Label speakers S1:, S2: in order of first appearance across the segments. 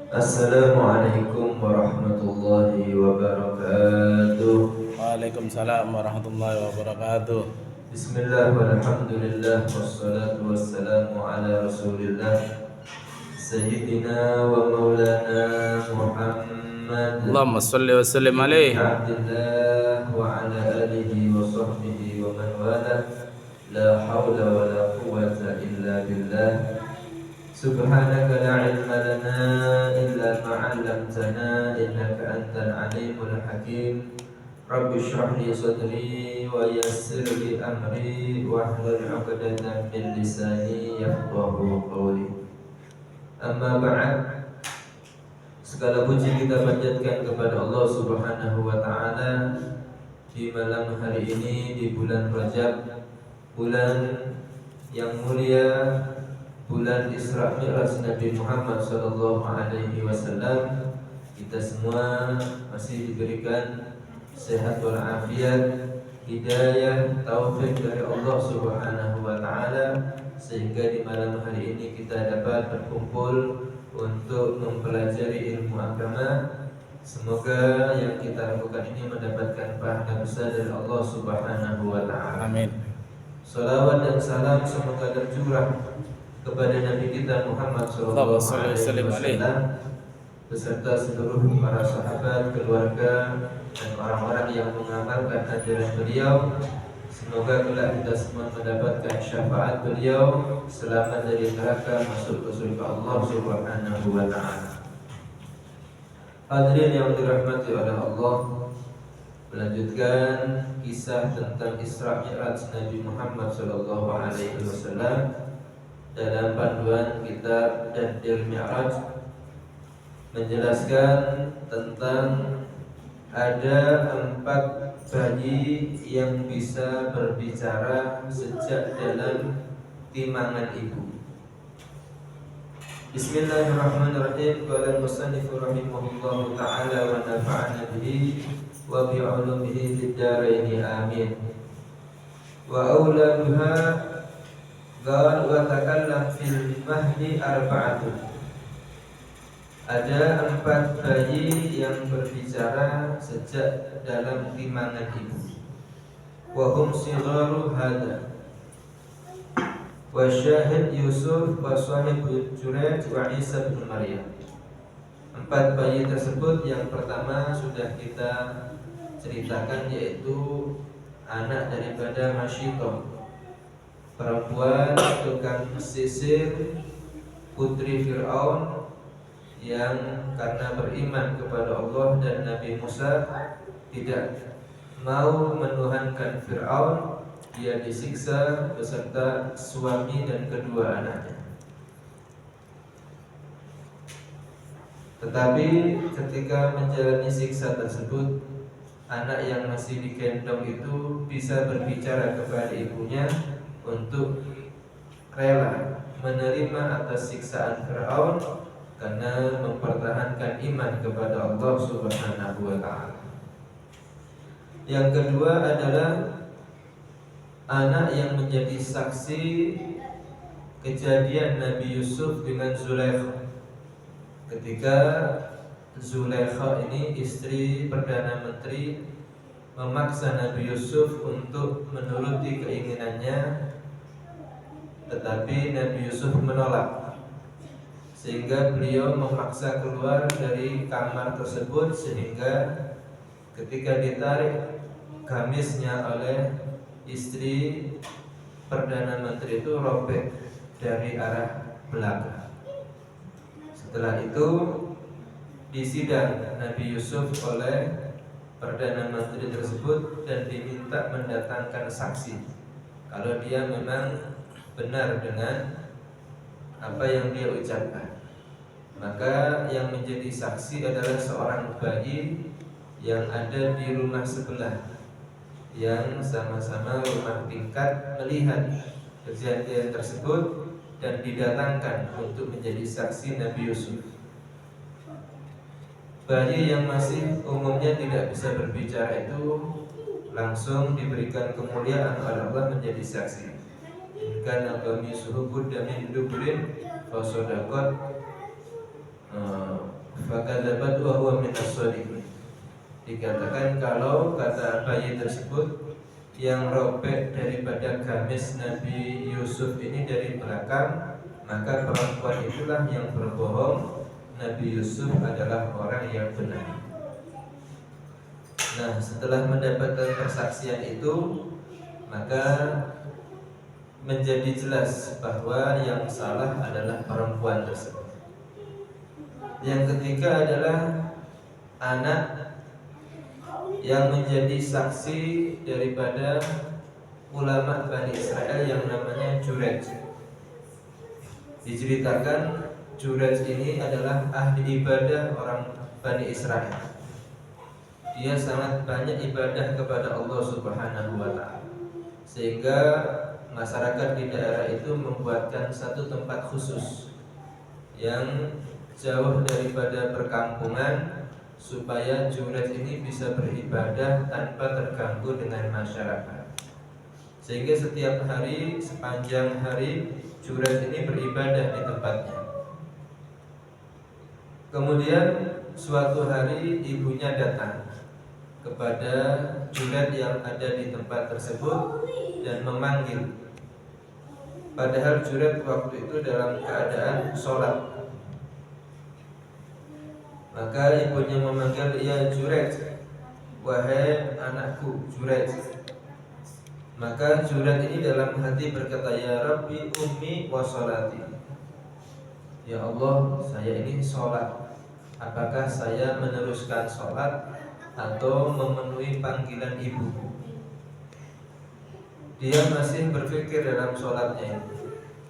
S1: Assalamualaikum warahmatullahi wabarakatuh.
S2: Waalaikumsalam warahmatullahi wabarakatuh.
S1: Bismillah walhamdulillah wassalatu wassalamu ala rasulillah Sayyidina wa maulana Muhammad
S2: Allahumma salli wa sallim
S1: ibn
S2: alaih.
S1: Abdillah wa ala alihi wa sahbihi wa man wala. La hawla wa la quwwata illa billah. Subhanaka la ilma lana illa ma 'allamtana innaka antal alimul hakim. Rabbi shrah li sadri wa yassir li amri wahlul 'uqdatam min lisani yafqahu qawli. Amma ba'd. Segala puji kita panjatkan kepada Allah Subhanahu wa taala di malam hari ini di bulan Rajab, bulan yang mulia, bulan Isra Mi'raj Nabi Muhammad sallallahu alaihi wasallam. Kita semua masih diberikan sehat walafiat, hidayah, taufik dari Allah Subhanahu wa taala sehingga di malam hari ini kita dapat berkumpul untuk mempelajari ilmu agama. Semoga yang kita lakukan ini mendapatkan pahala besar dari Allah Subhanahu wa taala.
S2: Amin.
S1: Salawat dan salam semoga tercurah kepada Nabi kita Muhammad sallallahu alaihi wasallam beserta seluruh para sahabat, keluarga dan orang-orang yang mengamalkan ajaran beliau. Semoga kelak kita semua mendapatkan syafaat beliau, selamat dari neraka, masuk ke surga Allah Subhanahu wa taala. Hadirin yang dirahmati oleh Allah, melanjutkan kisah tentang Isra Mi'raj Nabi Muhammad sallallahu alaihi wasallam dalam panduan kitab Tadbir Mi'raj, menjelaskan tentang ada 4 bayi yang bisa berbicara sejak dalam timangan ibu. Bismillahirrahmanirrahim. Qala al-musannif rahimahullahu ta'ala wa nafa'ana bihi wa bi 'ulumihi fid dharain amin. Wa auladuha qala wa takallam fil mahdi arba'atun. Ada 4 bayi yang berbicara sejak dalam timangan ibu. Wa hum sigharu hada wa syahid Yusuf wa sahib Jurayj wa Isa bin Maryam. 4 bayi tersebut yang pertama sudah kita ceritakan, yaitu anak daripada Masyitoh, perempuan tukang sisir, putri Fir'aun, yang karena beriman kepada Allah dan Nabi Musa tidak mau menuhankan Fir'aun, dia disiksa beserta suami dan kedua anaknya. Tetapi ketika menjalani siksa tersebut, anak yang masih digendong itu bisa berbicara kepada ibunya untuk rela menerima atas siksaan Fir'aun karena mempertahankan iman kepada Allah Subhanahu wa ta'ala. Yang kedua adalah anak yang menjadi saksi kejadian Nabi Yusuf dengan Zulaikha. Ketika Zulaikha ini istri Perdana Menteri memaksa Nabi Yusuf untuk menuruti keinginannya, tetapi Nabi Yusuf menolak, sehingga beliau memaksa keluar dari kamar tersebut, sehingga ketika ditarik gamisnya oleh istri Perdana Menteri itu robek dari arah belakang. Setelah itu disidang Nabi Yusuf oleh Perdana Menteri tersebut dan diminta mendatangkan saksi kalau dia memang benar dengan apa yang dia ucapkan. Maka yang menjadi saksi adalah seorang bayi yang ada di rumah sebelah, yang sama-sama rumah tingkat melihat kejadian tersebut dan didatangkan untuk menjadi saksi Nabi Yusuf. Bayi yang masih umumnya tidak bisa berbicara itu langsung diberikan kemuliaan oleh Allah menjadi saksi. Karena kami suhu kuda min dubrin fasodakot fakadzabat wa huwa minas shadiqin. Dikatakan kalau kata bayi tersebut yang robek daripada gamis Nabi Yusuf ini dari belakang, maka perempuan itulah yang berbohong. Nabi Yusuf adalah orang yang benar. Nah, setelah mendapatkan persaksian itu, maka menjadi jelas bahwa yang salah adalah perempuan tersebut. Yang ketiga adalah anak yang menjadi saksi daripada ulama Bani Israel yang namanya Jurej. Diceritakan Jurej ini adalah ahli ibadah orang Bani Israel. Dia sangat banyak ibadah kepada Allah Subhanahu wa ta'ala, sehingga masyarakat di daerah itu membuatkan satu tempat khusus yang jauh daripada perkampungan, supaya Jurej ini bisa beribadah tanpa terganggu dengan masyarakat. Sehingga setiap hari, sepanjang hari, Jurej ini beribadah di tempatnya. Kemudian suatu hari ibunya datang kepada Jurej yang ada di tempat tersebut dan memanggil. Padahal Jurej waktu itu dalam keadaan sholat. Maka ibunya memanggil, "Ya Jurej, wahai anakku Jurej." Maka Jurej ini dalam hati berkata, "Ya Rabbi ummi wa sholati." Ya Allah, saya ini sholat. Apakah saya meneruskan sholat atau memenuhi panggilan ibuku? Dia masih berpikir dalam sholatnya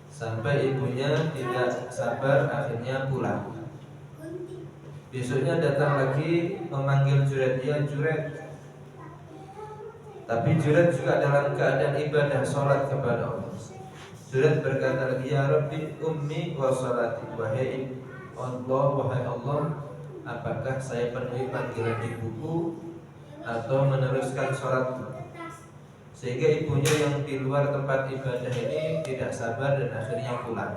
S1: sampai ibunya tidak sabar, akhirnya pulang. Besoknya datang lagi memanggil Jurej, "Ya Jurej." Tapi Jurej juga dalam keadaan ibadah sholat kepada Allah. Jurej berkata lagi, "Ya Rabbi ummi wa sholati." Wahai Allah, wahai Allah, apakah saya penuhi panggilan ibuku atau meneruskan sholatku? Sehingga ibunya yang di luar tempat ibadah ini tidak sabar dan akhirnya pulang.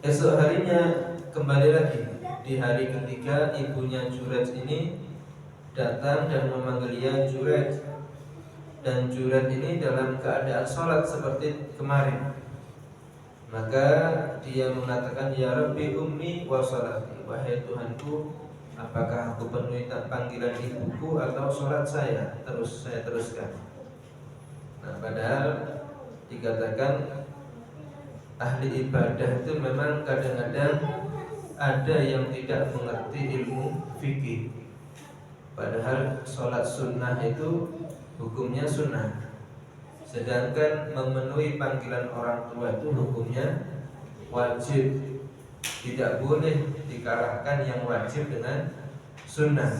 S1: Esok harinya kembali lagi. Di hari ketiga ibunya Jurej ini datang dan memanggil, "Ya Jurej." Dan Jurej ini dalam keadaan sholat seperti kemarin. Maka dia mengatakan, "Ya Rabbi ummi wa sholati." Wahai Tuhanku, apakah aku penuhi panggilan ibuku atau sholat saya teruskan? Nah, padahal dikatakan ahli ibadah itu memang kadang-kadang ada yang tidak mengerti ilmu fikih. Padahal sholat sunnah itu hukumnya sunnah, sedangkan memenuhi panggilan orang tua itu hukumnya wajib. Tidak boleh dikalahkan yang wajib dengan sunnah.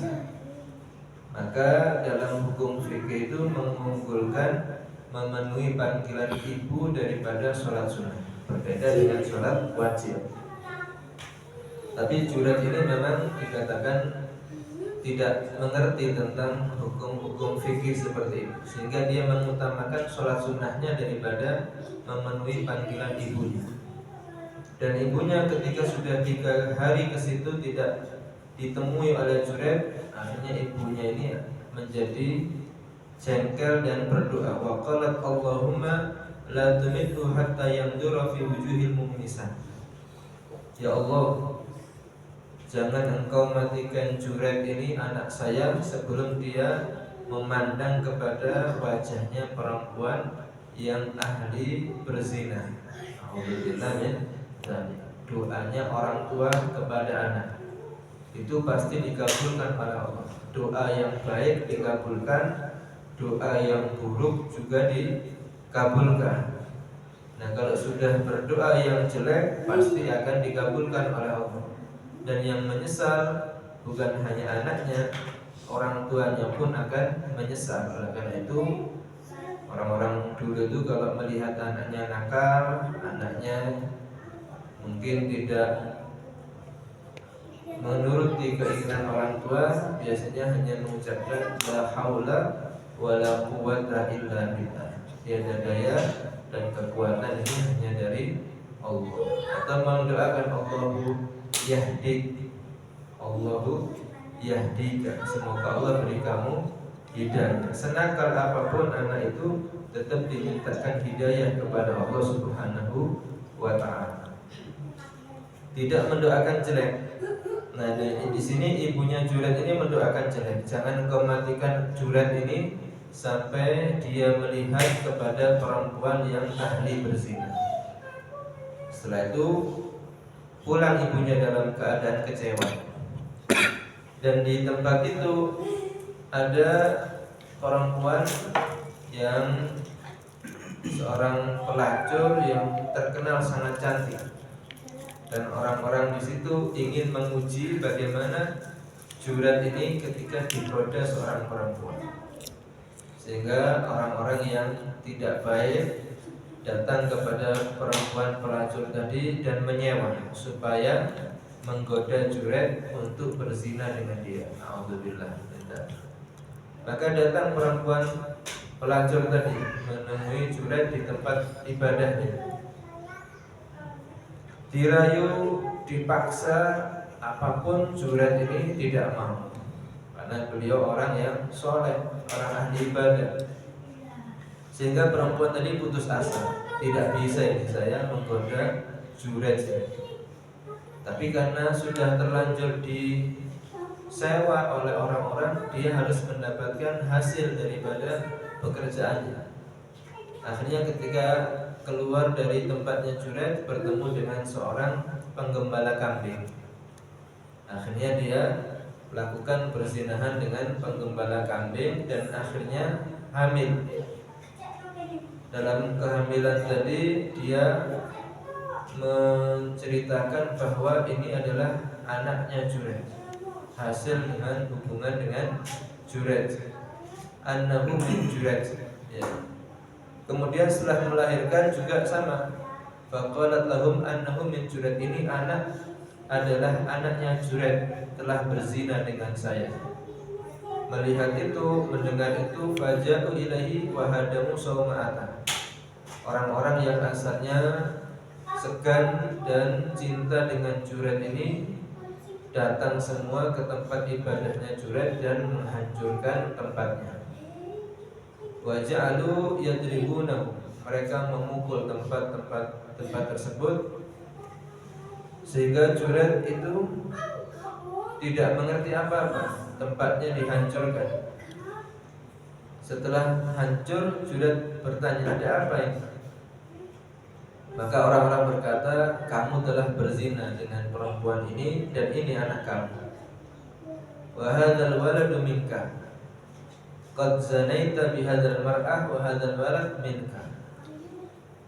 S1: Maka dalam hukum fikih itu mengunggulkan memenuhi panggilan ibu daripada sholat sunnah, berbeda dengan sholat wajib. Tapi Jurej ini memang dikatakan tidak mengerti tentang hukum-hukum fikih seperti itu, sehingga dia mengutamakan sholat sunnahnya daripada memenuhi panggilan ibunya. Dan ibunya ketika sudah 3 hari ke situ tidak ditemui oleh Jurej, akhirnya ibunya ini menjadi jengkel dan berdoa, "Wa qalat Allahumma la tumithu hatta yamdura fi wujuhil mu'minisan." Ya Allah, jangan engkau matikan Jurej ini, anak saya, sebelum dia memandang kepada wajahnya perempuan yang ahli berzina. Alhamdulillah ya. Dan doanya orang tua kepada anak itu pasti dikabulkan oleh Allah. Doa yang baik dikabulkan, doa yang buruk juga dikabulkan. Nah, kalau sudah berdoa yang jelek pasti akan dikabulkan oleh Allah. Dan yang menyesal bukan hanya anaknya, orang tuanya pun akan menyesal. Oleh karena itu, orang-orang dulu itu kalau melihat anaknya nakal, anaknya mungkin tidak menuruti keinginan orang tua, biasanya hanya mengucapkan la haula wala quwwata illa billah. Tiada daya dan kekuatan ini hanya dari Allah. Atau mendoakan yahdik, Allahu yahdika, semoga Allah beri kamu hidayah. Senakal apapun anak itu tetap dimintakan hidayah kepada Allah Subhanahu wa ta'ala. Tidak mendoakan jelek. Nah, di sini ibunya Juret ini mendoakan jelek. Jangan kau matikan Juret ini sampai dia melihat kepada perempuan yang ahli berzina. Setelah itu pulang ibunya dalam keadaan kecewa. Dan di tempat itu ada perempuan yang seorang pelacur yang terkenal sangat cantik. Dan orang-orang di situ ingin menguji bagaimana Juret ini ketika digoda seorang perempuan. Sehingga orang-orang yang tidak baik datang kepada perempuan pelacur tadi dan menyewa supaya menggoda Juret untuk berzina dengan dia. Alhamdulillah. Maka datang perempuan pelacur tadi menemui Juret di tempat ibadahnya. Dirayu, dipaksa, apapun Juret ini tidak mau. Karena beliau orang yang soleh, orang ahli ibadah. Sehingga perempuan tadi putus asa, tidak bisa ini saya menggoda Juret ini. Tapi karena sudah terlanjur disewa oleh orang-orang, dia harus mendapatkan hasil daripada pekerjaannya. Akhirnya ketika keluar dari tempatnya Juret, bertemu dengan seorang penggembala kambing. Akhirnya dia melakukan perzinahan dengan penggembala kambing dan akhirnya hamil. Dalam kehamilan tadi dia menceritakan bahwa ini adalah anaknya Juret, hasil dengan hubungan dengan Juret, annahu min Juret, ya. Kemudian setelah melahirkan juga sama. Faqalat lahum annahu min Juret, ini anak adalah anaknya Juret, telah berzina dengan saya. Melihat itu, mendengar itu, faja'u ilaihi wa hadamu sawma'ata. Orang-orang yang asalnya segan dan cinta dengan Juret ini datang semua ke tempat ibadahnya Juret dan menghancurkan tempatnya. Wa ja'alu yadribunahu, mereka memukul tempat tersebut sehingga Juret itu tidak mengerti apa-apa, tempatnya dihancurkan. Setelah hancur, Juret bertanya, ada apa ini? Maka orang-orang berkata, kamu telah berzina dengan perempuan ini dan ini anak kamu. Wa hadzal waladu minka, qad zanaita bihadzal mar'ah wa hadzal walad minka.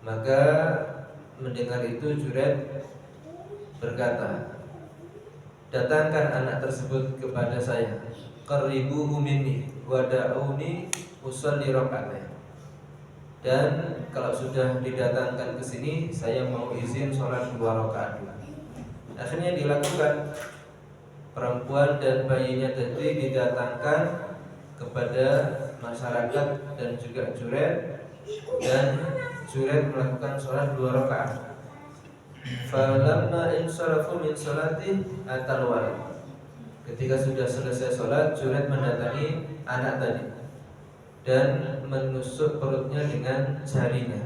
S1: Maka mendengar itu Juret berkata, datangkan anak tersebut kepada saya. Qaribuhu minni wa da'uni usolli raka'atain. Dan kalau sudah didatangkan ke sini, saya mau izin sholat 2 rakaat. Akhirnya dilakukan. Perempuan dan bayinya tadi didatangkan kepada masyarakat dan juga Juret, dan Juret melakukan sholat 2 rakaat. Falamma insarafu min sholati atal walad. Ketika sudah selesai sholat, Juret mendatangi anak tadi dan menusuk perutnya dengan jarinya.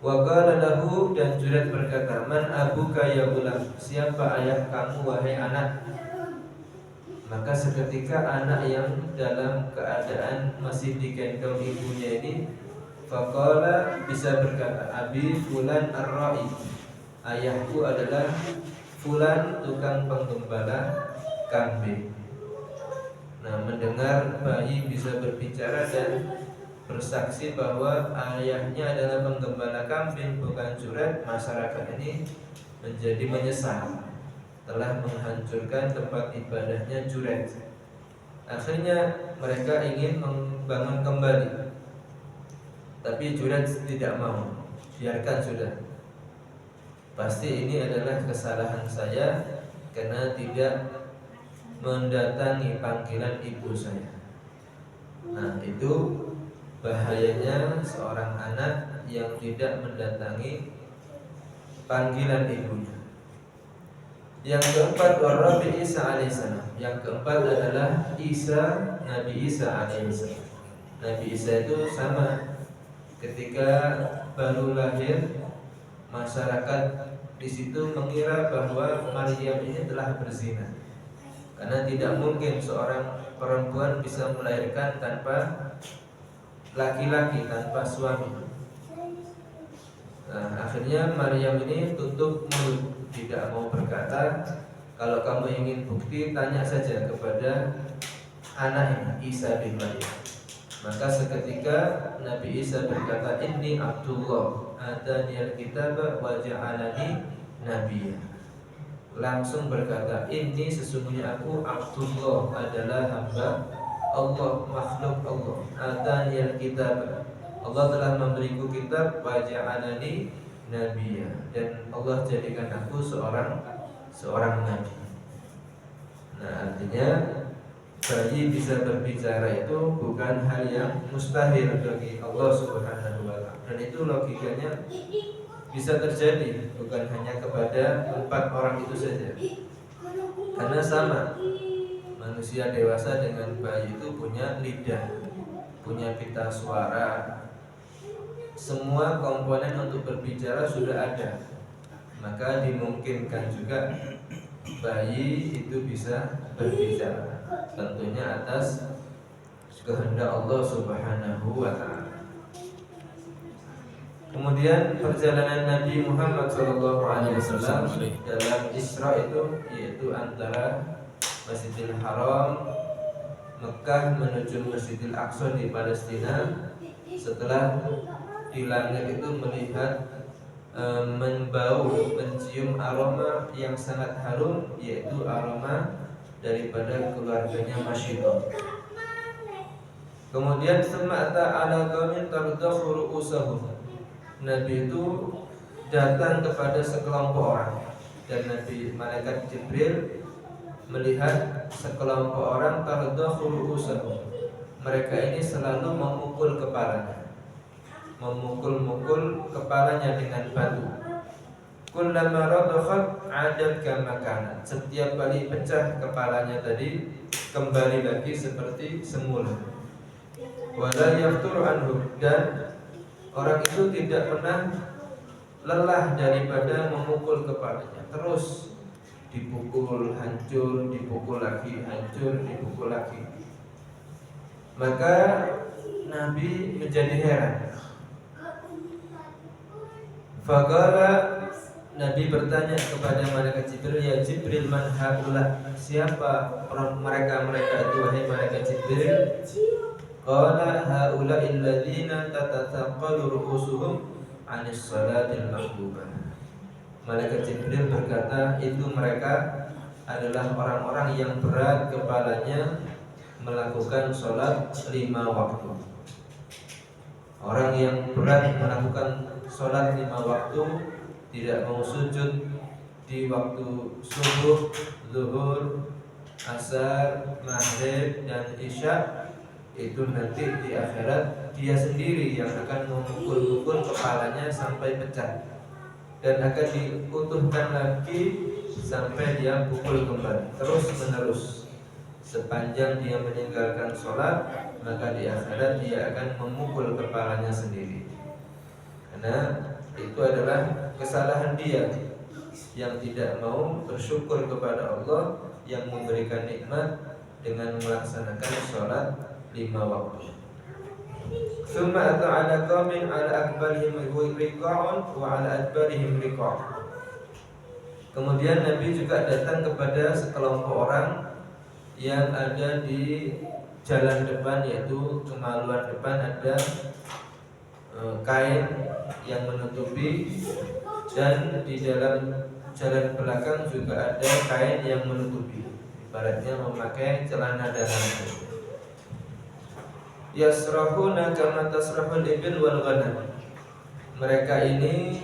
S1: Wa qala lahu, dan Juret berkata, man abuka ya gulam, siapa ayah kamu wahai anak? Maka seketika anak yang dalam keadaan masih digendong ibunya ini faqala, bisa berkata, abi fulan ar-ra'i, ayahku adalah fulan tukang penggembala kambing. Nah, mendengar bayi bisa berbicara dan bersaksi bahwa ayahnya adalah penggembala kambing bukan Juret, masyarakat ini menjadi menyesal telah menghancurkan tempat ibadahnya Juret. Akhirnya mereka ingin membangun kembali, tapi Juret tidak mau. Biarkan sudah, pasti ini adalah kesalahan saya karena tidak mendatangi panggilan ibu saya. Nah, itu bahayanya seorang anak yang tidak mendatangi panggilan ibunya. Yang keempat Rabi Isa alaihissalam. Yang keempat adalah Nabi Isa alaihissalam. Nabi Isa itu sama, ketika baru lahir masyarakat di situ mengira bahwa Maryam ini telah berzina, karena tidak mungkin seorang perempuan bisa melahirkan tanpa laki-laki, tanpa suami. Nah, akhirnya Maryam ini tutup mulut, tidak mau berkata. Kalau kamu ingin bukti, tanya saja kepada anaknya Isa bin Maryam. Maka seketika Nabi Isa berkata, Inni Abdullah ataniyal kitaba wa ja'alani nabiyya. Langsung berkata, Inni sesungguhnya aku Abdullah, adalah hamba Allah, makhluk Allah. Ataniyal kitaba, Allah telah memberiku kitab, wa ja'alani nabiyya, dan Allah jadikan aku seorang nabi. Nah, artinya bayi bisa berbicara itu bukan hal yang mustahil bagi Allah Subhanahu wa ta'ala. Dan itu logikanya bisa terjadi bukan hanya kepada 4 orang itu saja. Karena sama, manusia dewasa dengan bayi itu punya lidah, punya pita suara, semua komponen untuk berbicara sudah ada. Maka dimungkinkan juga bayi itu bisa berbicara, tentunya atas kehendak Allah Subhanahu wa ta'ala. Kemudian perjalanan Nabi Muhammad SAW dalam Isra itu, yaitu antara Masjidil Haram Mekah menuju Masjidil Aqsa di Palestina. Setelah di langit itu melihat mencium aroma yang sangat harum, yaitu aroma daripada keluarganya Masyidah. Kemudian semata ala qaumin tardakhu ru'usahum. Nabi itu datang kepada sekelompok orang, dan Nabi malaikat Jibril melihat sekelompok orang tardakhu ru'usahum. Mereka ini selalu memukul kepalanya, memukul-mukul kepalanya dengan batu. Kullama radakhat 'adat kama kana. Setiap kali pecah kepalanya tadi, kembali lagi seperti semula. Wala yaftur anhu, dan orang itu tidak pernah lelah daripada memukul kepalanya. Terus dipukul, hancur, dipukul lagi, hancur, dipukul lagi. Maka Nabi menjadi heran. Faqala, Nabi bertanya kepada malaikat Jibril, ya Jibril, man haula, siapa orang mereka itu wahai malaikat Jibril? Qala haula alladziina tatathaqalu ru'usuhum 'anis salatil maktubah. Malaikat Jibril berkata, itu mereka adalah orang-orang yang berat kepalanya melakukan sholat 5 waktu. Orang yang berat melakukan sholat 5 waktu, tidak mau sujud di waktu subuh, zuhur, asar, maghrib, dan isya, itu nanti di akhirat dia sendiri yang akan memukul-mukul kepalanya sampai pecah, dan akan diutuhkan lagi sampai dia pukul kembali, terus menerus. Sepanjang dia meninggalkan sholat, maka di akhirat dia akan memukul kepalanya sendiri. Karena itu adalah kesalahan dia yang tidak mau bersyukur kepada Allah yang memberikan nikmat dengan melaksanakan sholat 5 waktu. Summa ata'ala qaumin ala akbarihim riqa'un wa ala adbarihim riqa'. Kemudian Nabi juga datang kepada sekelompok orang yang ada di jalan depan, yaitu kemaluan depan ada kain yang menutupi, dan di dalam jalan belakang juga ada kain yang menutupi, ibaratnya memakai celana dalam. Yasrahuna kama tasrahul ibil wal ghanam. Mereka ini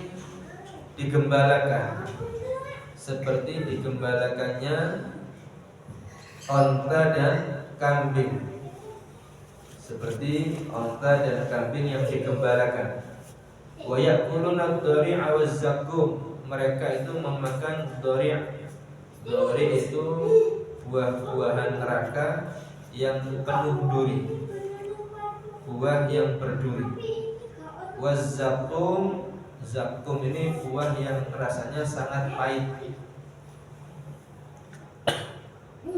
S1: digembalakan seperti digembalakannya onta dan kambing, seperti onta dan kambing yang digembalakan. Wa ya'kuluna ad-dhari'a waz-zakum. Mereka itu memakan dhari'. Dori itu buah-buahan neraka yang penuh duri, buah yang berduri. Wazzakum, zakum ini buah yang rasanya sangat pahit.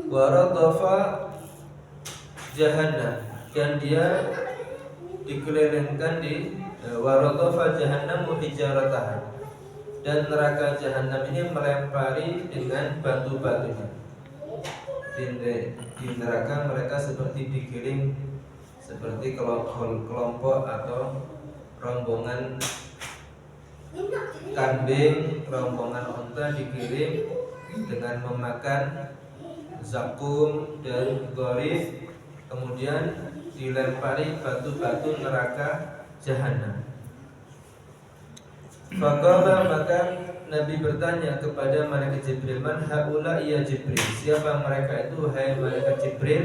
S1: Waradhafa jahannam, dan dia dikelilingkan di waradhafa jahannamu hijarataha, dan neraka jahanam ini melempari dengan batu-batunya. Di neraka mereka seperti digiring, seperti kelompok atau rombongan kambing, rombongan unta digiring dengan memakan zakum dan gharib, kemudian dilempari batu-batu neraka jahanam. Faqala, maka Nabi bertanya kepada malaikat Jibril, man haula ya Jibril, siapa mereka itu hai malaikat Jibril?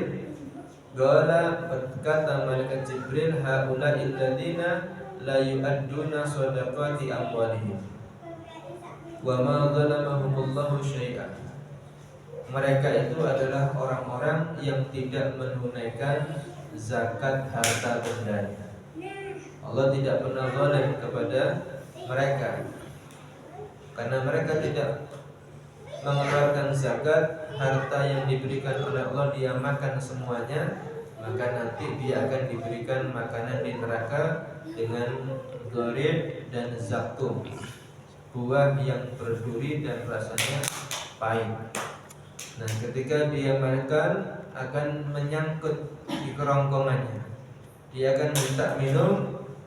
S1: Qala, berkata malaikat Jibril, haula alladziina la yu'adduna shadaqati amwalihim wa ma zalamahumullahu syai'an. Mereka itu adalah orang-orang yang tidak menunaikan zakat harta bendanya. Allah tidak pernah zalim kepada mereka, karena mereka tidak mengeluarkan zakat. Harta yang diberikan oleh Allah dia makan semuanya, maka nanti dia akan diberikan makanan di neraka dengan gharib dan zakum, buah yang berduri dan rasanya pahit. Nah, ketika dia makan akan menyangkut di kerongkongannya, dia akan minta minum,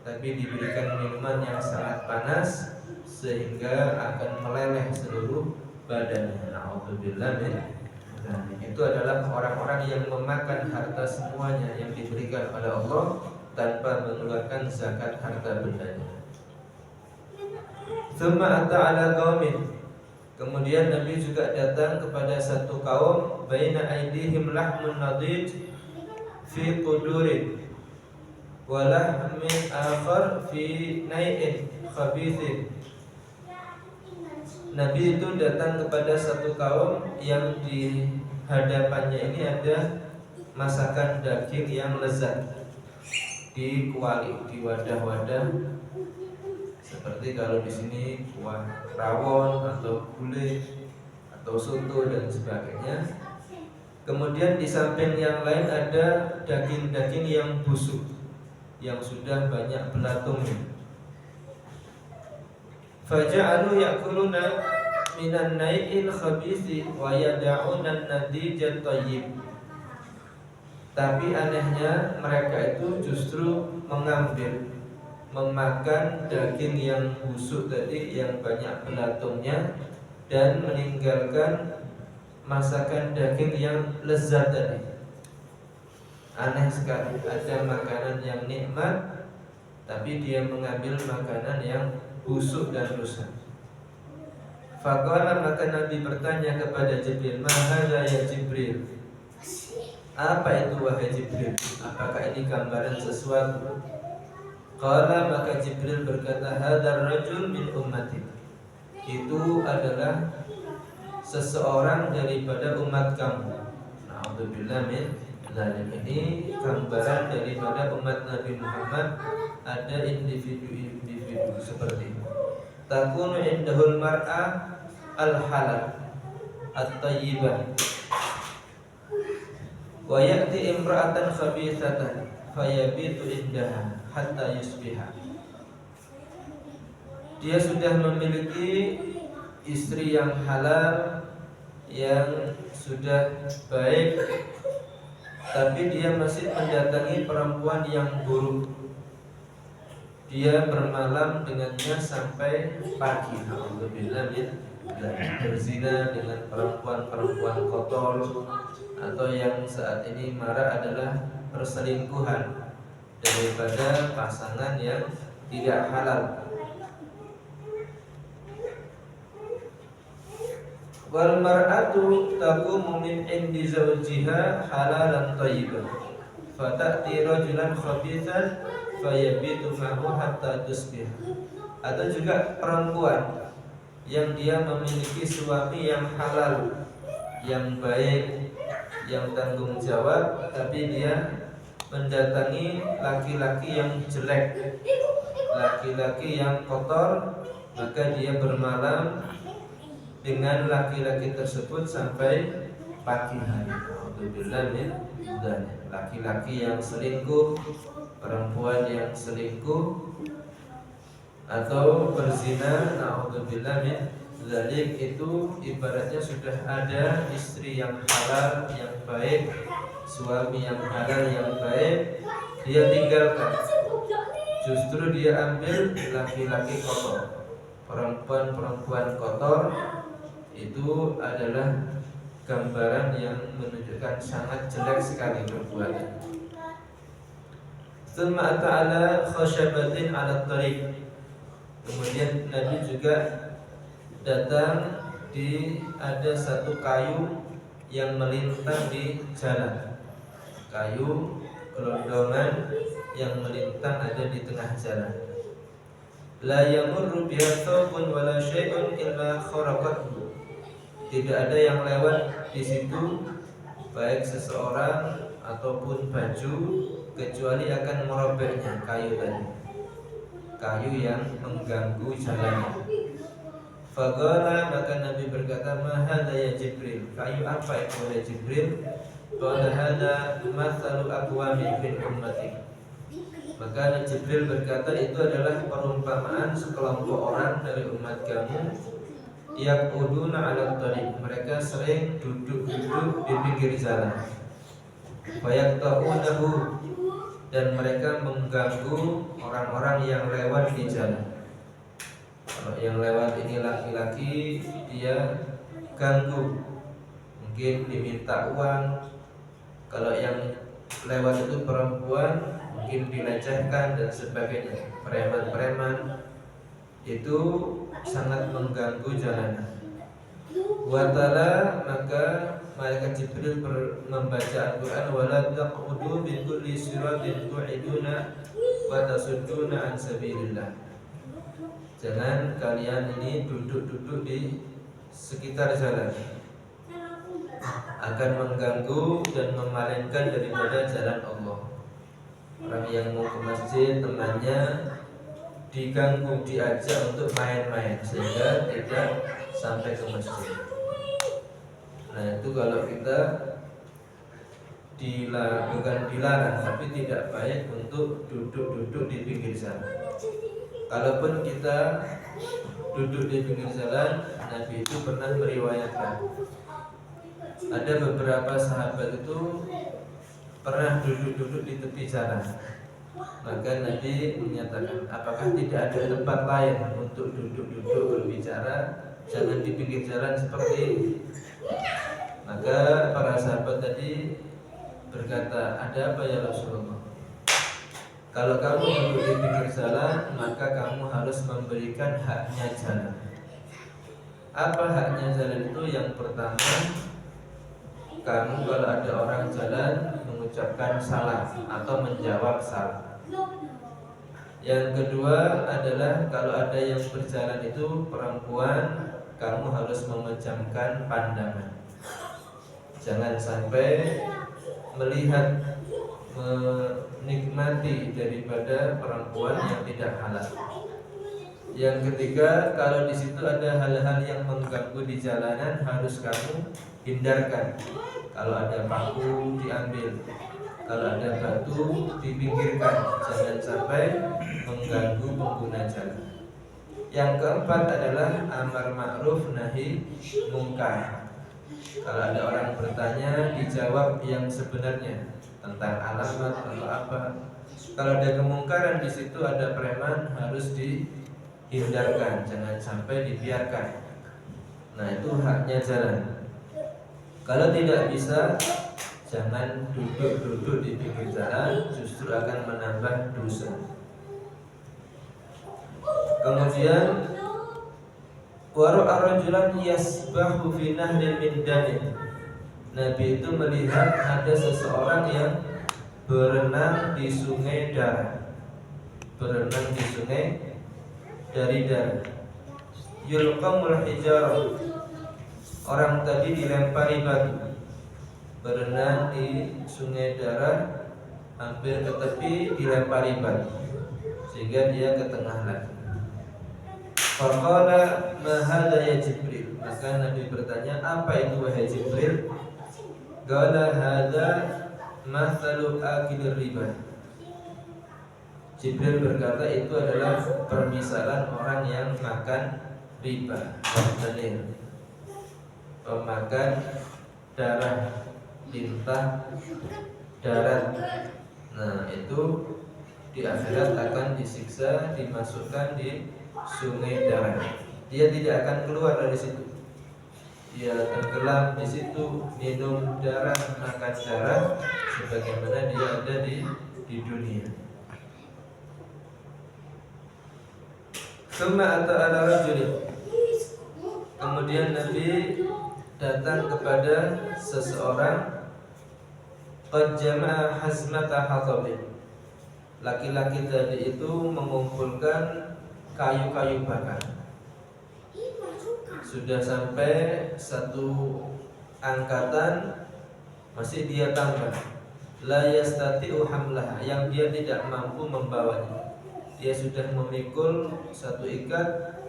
S1: tapi diberikan minuman yang sangat panas sehingga akan meleleh seluruh badannya. Na'udzubillah min dzalik. Itu adalah orang-orang yang memakan harta semuanya yang diberikan oleh Allah tanpa mengeluarkan zakat harta bendanya. Tsumma ata ala qaumin, kemudian Nabi juga datang kepada satu kaum, baina aidihim lahmun nadid fi qudurin wa lahmin akhar fi nai'in khabithin. Nabi itu datang kepada satu kaum yang di hadapannya ini ada masakan daging yang lezat di kuali, di wadah-wadah, seperti kalau di sini kuah rawon atau gulai atau soto dan sebagainya. Kemudian di samping yang lain ada daging-daging yang busuk, yang sudah banyak belatungnya. Faja'alu ya'kuluna minan nai'il khabisi wa yada'una an-nadijat thayyib. Tapi anehnya mereka itu justru memakan daging yang busuk tadi, yang banyak belatungnya, dan meninggalkan masakan daging yang lezat tadi. Aneh sekali, ada makanan yang nikmat tapi dia mengambil makanan yang busuk dan rusak. Faqala, maka Nabi bertanya kepada Jibril, ma hadza ya Jibril, apa itu wahai Jibril, apakah ini gambaran sesuatu? Qala, maka Jibril berkata, hadzal rajul min ummati, itu adalah seseorang daripada umat kamu. Na'udzubillah min dzalik. Ini gambaran daripada umat Nabi Muhammad. Ada individu seperti ini. Takunu indahul mar'a al-halal at-tayyibah wa ya'ti imra'atan khabithatan fayabitu indaha hatta yusbiha. Dia sudah memiliki istri yang halal, yang sudah baik, tapi dia masih mendatangi perempuan yang buruk. Dia bermalam dengannya sampai pagi. Alhamdulillah, berzina dengan perempuan-perempuan kotor, atau yang saat ini marak adalah perselingkuhan daripada pasangan yang tidak halal. Wal mar'atu taqumu min indi zawjiha halalan thayyiban fata'ti rajulan khabithan fayabitu ma'hu hatta tusbih. Atau juga perempuan yang dia memiliki suami yang halal, yang baik, yang tanggung jawab, tapi dia mendatangi laki-laki yang jelek, laki-laki yang kotor, maka dia bermalam dengan laki-laki tersebut sampai pagi hari. Alhamdulillah, laki-laki yang selingkuh, perempuan yang selingkuh atau berzina, naudzubillah min dzalik, itu ibaratnya sudah ada istri yang halal yang baik, suami yang halal yang baik, dia tinggalkan. Justru dia ambil laki-laki kotor, perempuan-perempuan kotor. Itu adalah gambaran yang menunjukkan sangat jelek sekali perbuatan. Tsumma ta'ala khashabatin 'ala tariq. Kemudian Nabi juga datang di ada satu kayu yang melintang di jalan. Kayu gelondongan yang melintang ada di tengah jalan. La yamurru biha thawbun wala syai'un illa kharaqathu. Tidak ada yang lewat di situ, baik seseorang ataupun baju, kecuali akan merobeknya kayu tadi, kayu yang mengganggu jalannya. Faqala, maka Nabi berkata, ma hadza ya Jibril, kayu apa itu ya Jibril? Qala hadza mathalu aqwamin min ummati. Maka Jibril berkata, itu adalah perumpamaan sekelompok orang dari umat kamu. Yaquduna 'ala tariq, mereka sering duduk-duduk di pinggir jalan. Fayaqta'unahu, dan mereka mengganggu orang-orang yang lewat di jalan. Kalau yang lewat ini laki-laki, dia ganggu, mungkin diminta uang. Kalau yang lewat itu perempuan, mungkin dilecehkan dan sebagainya, preman-preman. Itu sangat mengganggu jalanan. Watala, maka malaikat Jibril membaca Al-Quran, wala taqudu bi kulli siratin tu'iduna wa tasudduna an sabilillah. Jangan kalian ini duduk-duduk di sekitar jalan, akan mengganggu dan memalingkan daripada jalan Allah. Orang yang mau ke masjid, temannya diganggu, diajak untuk main-main sehingga tidak sampai ke masjid. Nah, itu kalau kita bukan dilarang, tapi tidak baik untuk duduk-duduk di pinggir jalan. Kalaupun kita duduk di pinggir jalan, Nabi itu pernah meriwayatkan ada beberapa sahabat itu pernah duduk-duduk di tepi jalan. Maka Nabi menyatakan, apakah tidak ada tempat lain untuk duduk-duduk berbicara, jangan di pinggir jalan seperti ini. Maka para sahabat tadi berkata, ada apa ya Rasulullah? Kalau kamu duduk di pinggir jalan, maka kamu harus memberikan haknya jalan. Apa haknya jalan itu? Yang pertama, kamu kalau ada orang jalan mengucapkan salam atau menjawab salam. Yang kedua adalah kalau ada yang berjalan itu perempuan, kamu harus memejamkan pandangan. Jangan sampai melihat, menikmati daripada perempuan yang tidak halal. Yang ketiga, kalau di situ ada hal-hal yang mengganggu di jalanan, harus kamu hindarkan. Kalau ada paku diambil, kalau ada batu dipinggirkan, jangan sampai mengganggu pengguna jalan. Yang keempat adalah amar ma'ruf nahi mungkar. Kalau ada orang bertanya, dijawab yang sebenarnya tentang alamat atau apa. Kalau ada kemungkaran di situ, ada preman, harus dihindarkan, jangan sampai dibiarkan. Nah, itu haknya jalan. Kalau tidak bisa, jangan duduk-duduk di pinggir jalan, justru akan menambah dosa. Kemudian wara'a rajulan yasbahu fi nahrin min damin. Nabi itu melihat ada seseorang yang berenang di sungai darah, berenang di sungai dari darah. Yulqamul hijarah, orang tadi dilempari batu, berenang di sungai darah, hampir ke tepi, dilempari batu sehingga dia ke tengah lagi. Faqala ma hadza ya Jibril, maka Nabi bertanya, apa itu wahai Jibril? Qala hadza mathalu akilir riba. Jibril berkata, itu adalah permisalan orang yang makan riba, pemakan darah, lintah darat. Nah, itu di akhirat akan disiksa, dimasukkan di sungai darah. Dia tidak akan keluar dari situ. Dia tenggelam di situ, minum darah, makan darah, sebagaimana dia ada di dunia. Kemudian Nabi datang kepada seseorang, qad jama'a hazmata hatabin. Laki-laki tadi itu mengumpulkan kayu-kayu bakar. Sudah sampai satu angkatan, masih dia tambah. La yastati'u hamlah, yang dia tidak mampu membawanya. Dia sudah memikul satu ikat,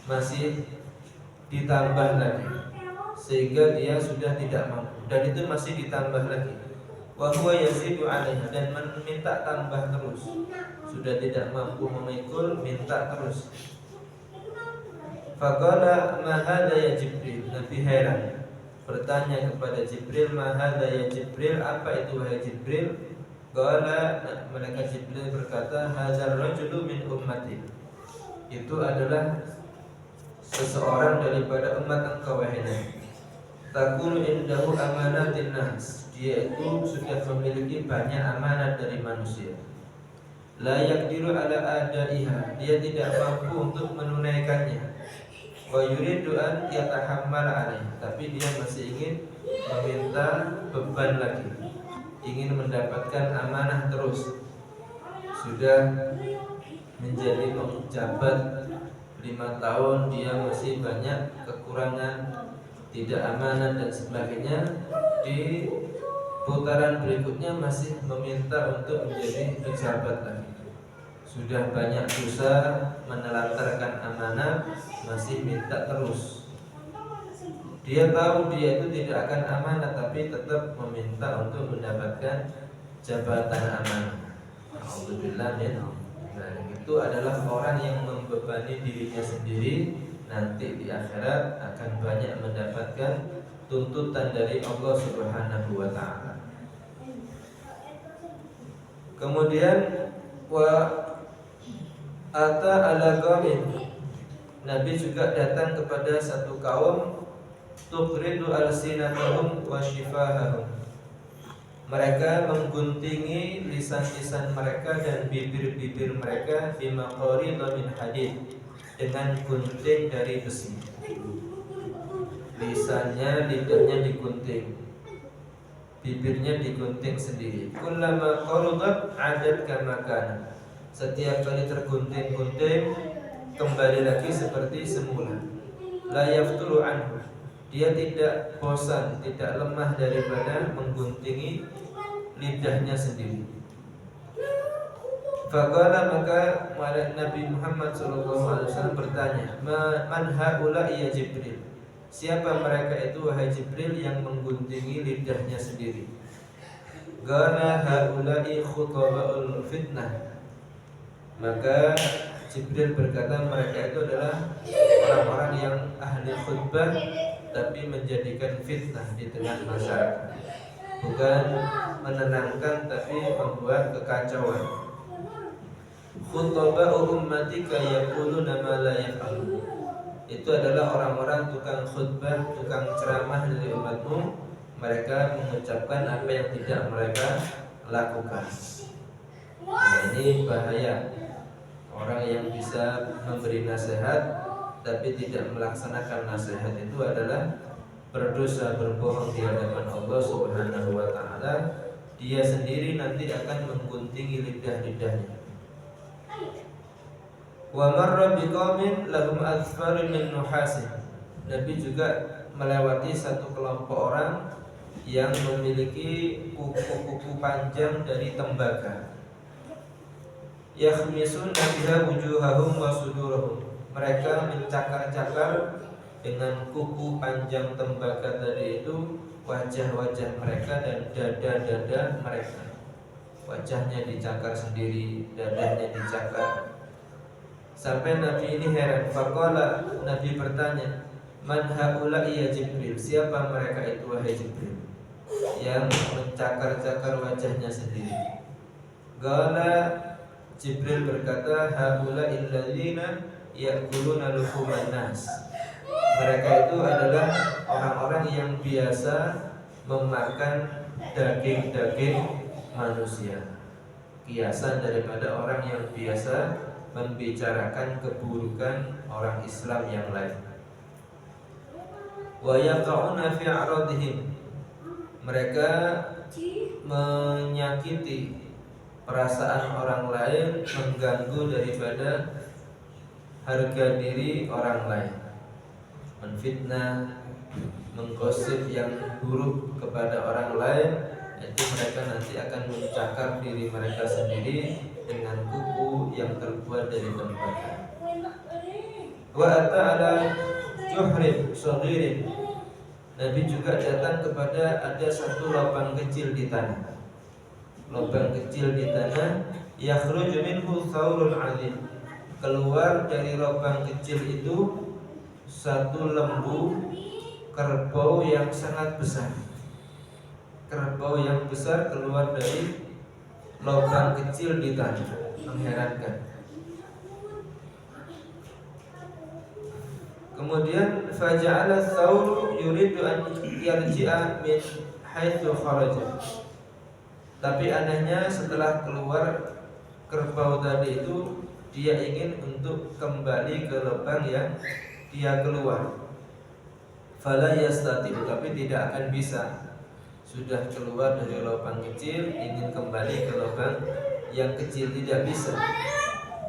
S1: masih ditambah lagi, sehingga dia sudah tidak mampu, dan itu masih ditambah lagi. Wa huwa yazidu alaiha, dan minta tambah terus. Sudah tidak mampu memikul, minta terus. Faqala ma hadza ya Jibril. Nabi heran, bertanya kepada Jibril, ma hadza ya Jibril, apa itu wahai Jibril? Qala, malaikat Jibril berkata, hadzal rajulu min ummati. Itu adalah seseorang daripada umat engkau wahai Nabi. Takunu indahu amanatin nas. Dia itu sudah memiliki banyak amanat dari manusia. La yaqdiru ala adaiha. Dia tidak mampu untuk menunaikannya. Wa yuridu an yatahammal alaiha. Tapi dia masih ingin meminta beban lagi, ingin mendapatkan amanah terus. Sudah menjadi pejabat 5 tahun, dia masih banyak kekurangan, tidak amanah dan sebagainya. Di putaran berikutnya masih meminta untuk menjadi pejabat lagi. Sudah banyak dosa, menelantarkan amanah, masih minta terus. Dia tahu dia itu tidak akan amanah, tapi tetap meminta untuk mendapatkan jabatan amanah. Alhamdulillah ya. Nah, itu adalah orang yang membebani dirinya sendiri. Nanti di akhirat akan banyak mendapatkan tuntutan dari Allah Subhanahu wa ta'ala. Kemudian wa ata ala qaumin, Nabi juga datang kepada satu kaum, tuqridu alsinatahum wa shifahahum. Mereka mengguntingi lisan-lisan mereka dan bibir-bibir mereka bimaqarid min hadid, dengan gunting dari besi. Lisannya, lidahnya digunting, bibirnya digunting sendiri. Kullama qarudat adat kama kana. Setiap kali tergunting-gunting, kembali lagi seperti semula. La yafturu anhu. Dia tidak bosan, tidak lemah daripada mengguntingi lidahnya sendiri. Faqala, maka Nabi Muhammad SAW bertanya, man haula ya Jibril. Siapa mereka itu wahai Jibril yang mengguntingi lidahnya sendiri? Qala haula'i khutaba'ul fitnah. Maka Jibril berkata, mereka itu adalah orang-orang yang ahli khutbah, tapi menjadikan fitnah di tengah masyarakat. Bukan menenangkan, tapi membuat kekacauan. Khutaba'u ummatika yaquluna ma la yaf'alun. Itu adalah orang-orang tukang khutbah, tukang ceramah dari umatmu. Mereka mengucapkan apa yang tidak mereka lakukan. Nah, ini bahaya. Orang yang bisa memberi nasihat tapi tidak melaksanakan nasihat itu adalah berdosa, berbohong di hadapan Allah Subhanahu wa ta'ala. Dia sendiri nanti akan mengguntingi lidah-lidahnya. Wa marra biqaumin lahum azfarun min nuhasin. Nabi juga melewati satu kelompok orang yang memiliki kuku-kuku panjang dari tembaga. Yakhmisuna biha wujuhahum wa sudurahum. Mereka mencakar-cakar dengan kuku panjang tembaga tadi itu wajah-wajah mereka dan dada-dada mereka. Wajahnya dicakar sendiri, dadanya dicakar. Sampai Nabi ini heran. Faqala, Nabi bertanya, man haula'i ya Jibril? Siapa mereka itu wahai Jibril yang mencakar-cakar wajahnya sendiri? Qala, Jibril berkata, haula'il ladzina ya'kuluna luhuman nas. Mereka itu adalah orang-orang yang biasa memakan daging-daging manusia. Kiasan daripada orang yang biasa membicarakan keburukan orang Islam yang lain. Wa yaqa'una fi a'radihim. Mereka menyakiti perasaan orang lain, mengganggu daripada harga diri orang lain, menfitnah, menggosip yang buruk kepada orang lain. Itu mereka nanti akan mencakar diri mereka sendiri dengan kuku yang terbuat dari tembaga. Wa ata ala juhrin saghirin. Nabi juga datang kepada ada satu lubang kecil di tanah. Lubang kecil di tanah, yakhruju minhu thawrun 'azim. Keluar dari lubang kecil itu satu lembu kerbau yang sangat besar. Kerbau yang besar keluar dari lubang kecil di tanah, mengherankan. Kemudian faja'ala thawru yuridu an yarji'a min haitsu kharaja. Tapi anehnya setelah keluar kerbau tadi itu, dia ingin untuk kembali ke lubang yang dia keluar. Fala yastati', tapi tidak akan bisa. Sudah keluar dari lubang kecil, ingin kembali ke lubang yang kecil, tidak bisa.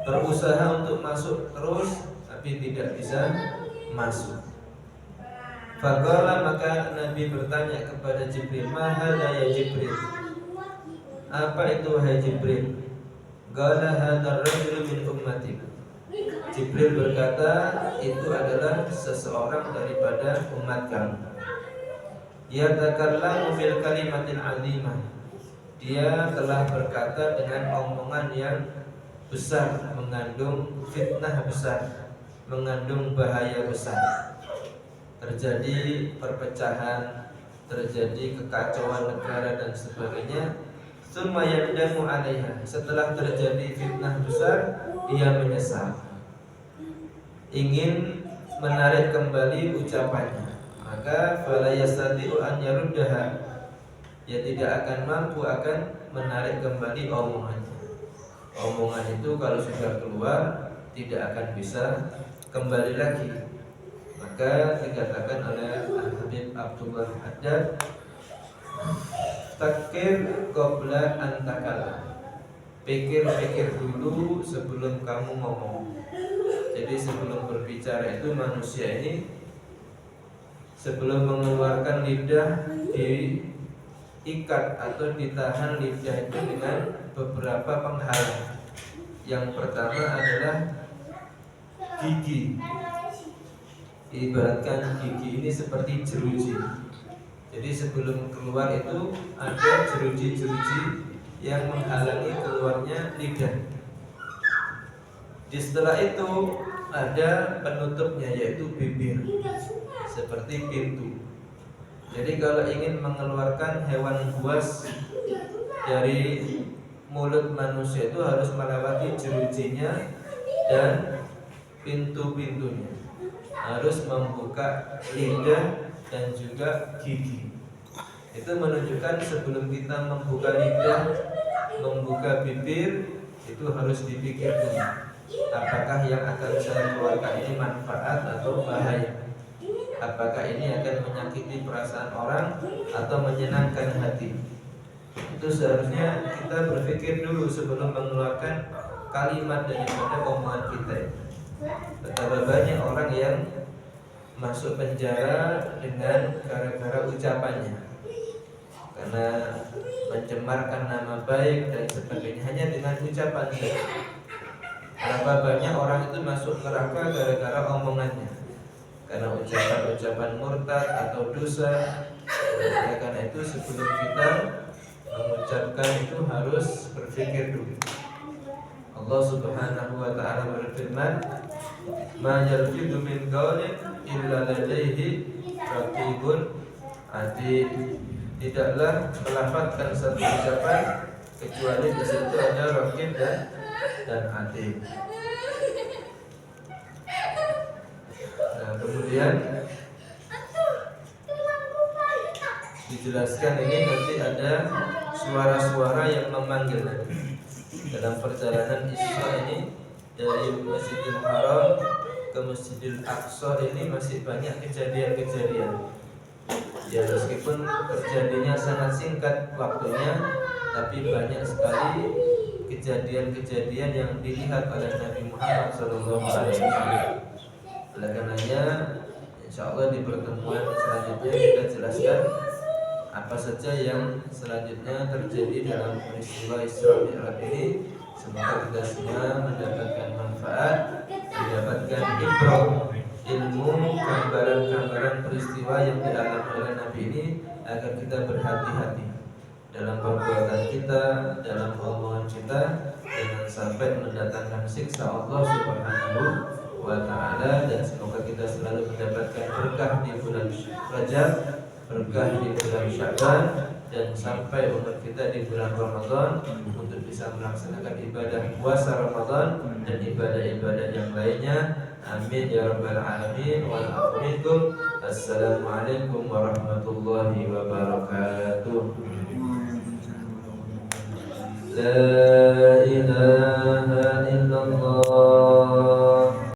S1: Berusaha untuk masuk terus, tapi tidak bisa masuk. Faqala, maka Nabi bertanya kepada Jibril, ma hadza ya Jibril? Apa itu wahai Jibril? Qala hadzal rajulu min ummati. Jibril berkata, itu adalah seseorang daripada umat kamu. Yatakallamu bil kalimatin 'azimah. Dia telah berkata dengan omongan yang besar, mengandung fitnah besar, mengandung bahaya besar. Terjadi perpecahan, terjadi kekacauan negara dan sebagainya. Tsumma yandamu 'alaiha. Setelah terjadi fitnah besar, dia menyesal, ingin menarik kembali ucapannya. Maka fala yastati'u an yaruddaha. Dia tidak akan mampu akan menarik kembali omongannya. Omongan itu kalau sudah keluar tidak akan bisa kembali lagi. Maka dikatakan oleh Habib Abdullah Haddad, takir qabla an takalla. Pikir-pikir dulu sebelum kamu ngomong. Jadi sebelum berbicara itu manusia ini sebelum mengeluarkan lidah diikat atau ditahan lidah itu dengan beberapa penghalang. Yang pertama adalah gigi. Ibaratkan gigi ini seperti jeruji. Jadi sebelum keluar itu ada jeruji-jeruji yang menghalangi keluarnya lidah. Setelah itu ada penutupnya, yaitu bibir, seperti pintu. Jadi kalau ingin mengeluarkan hewan buas dari mulut manusia itu harus melewati jerujinya dan pintu-pintunya. Harus membuka lidah dan juga gigi. Itu menunjukkan sebelum kita membuka lidah, membuka bibir, itu harus dipikir dulu. Apakah yang akan saya keluarkan ini manfaat atau bahaya? Apakah ini akan menyakiti perasaan orang atau menyenangkan hati? Itu seharusnya kita berpikir dulu sebelum mengeluarkan kalimat daripada omongan kita. Betapa banyak orang yang masuk penjara dengan gara-gara ucapannya, karena mencemarkan nama baik dan sebagainya hanya dengan ucapan saja. Berapa banyak orang itu masuk neraka gara-gara omongannya, karena ucapan-ucapan murtad atau dosa. Oleh karena itu sebelum kita mengucapkan itu harus berpikir dulu. Allah Subhanahu wa taala berfirman, "Ma yalfidu min qawlin illa ladaihi raqibun atid." Tidaklah melafazkan satu ucapan kecuali di situ ada raqib dan atid. Nah, kemudian dijelaskan ini nanti ada suara-suara yang memanggil. Dalam perjalanan Isra ini dari Masjidil Haram ke Masjidil Aqsa ini masih banyak kejadian-kejadian. Ya meskipun terjadinya sangat singkat waktunya, tapi banyak sekali kejadian-kejadian yang dilihat oleh Nabi Muhammad SAW. Oleh karenanya, insyaallah di pertemuan selanjutnya kita jelaskan apa saja yang selanjutnya terjadi dalam peristiwa Isra Mi'raj ini. Semoga kita semua mendapatkan manfaat, mendapatkan ibrah, ilmu, gambaran-gambaran peristiwa yang dialami oleh Nabi ini, agar kita berhati-hati dalam perbuatan kita, dalam omongan kita, jangan sampai mendatangkan siksa Allah Subhanahu wa taala. Dan semoga kita selalu mendapatkan berkah di bulan Rajab, berkah di bulan Sya'ban, dan sampai umur kita di bulan Ramadan untuk bisa melaksanakan ibadah puasa Ramadan dan ibadah-ibadah yang lainnya. Amin ya rabbal alamin. Wal minkum. Assalamualaikum warahmatullahi wabarakatuh. La ilaha